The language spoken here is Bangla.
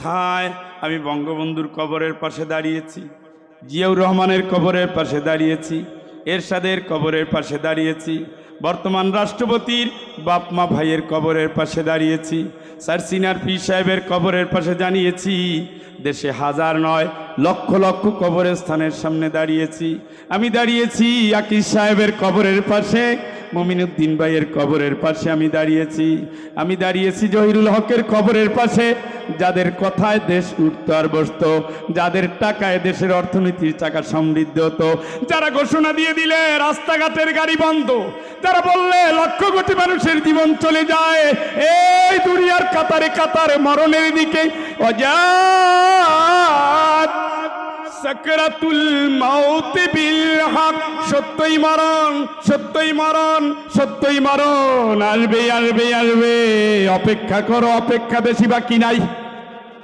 কোথায়? আমি বঙ্গবন্ধুর কবরের পাশে দাঁড়িয়েছি, জিয়াউর রহমানের কবরের পাশে দাঁড়িয়েছি, এরশাদের কবরের পাশে দাঁড়িয়েছি, বর্তমান রাষ্ট্রপতির বাপমা ভাইয়ের কবরের পাশে দাঁড়িয়েছি, স্যার সিনার পীর সাহেবের কবরের পাশে জানিয়েছি। দেশে হাজার নয় লক্ষ লক্ষ কবরস্থানের সামনে দাঁড়িয়েছি। আমি দাঁড়িয়েছি আকিজ সাহেবের কবরের পাশে, মমিনুদ্দিন ভাইয়ের কবরের পাশে আমি দাঁড়িয়েছি। আমি দাঁড়িয়েছি জহিরুল হকের কবরের পাশে, যাদের কথায় দেশ উঠত আর বসত, যাদের টাকায় দেশের অর্থনীতির চাকা সমৃদ্ধ হতো, যারা ঘোষণা দিয়ে দিলে রাস্তাঘাটের গাড়ি বন্ধ, যারা বললে লক্ষ কোটি মানুষের জীবন চলে যায় এই দুনিয়ার কাতারে কাতারে মরণের দিকে, অজাত সাকরাতুল মাউত বিল হক, সত্যই মরণ, সত্যই মরণ, সত্যই মরণ, আসবে আসবে আসবে, অপেক্ষা করো, অপেক্ষা বেশি বাকি নাই।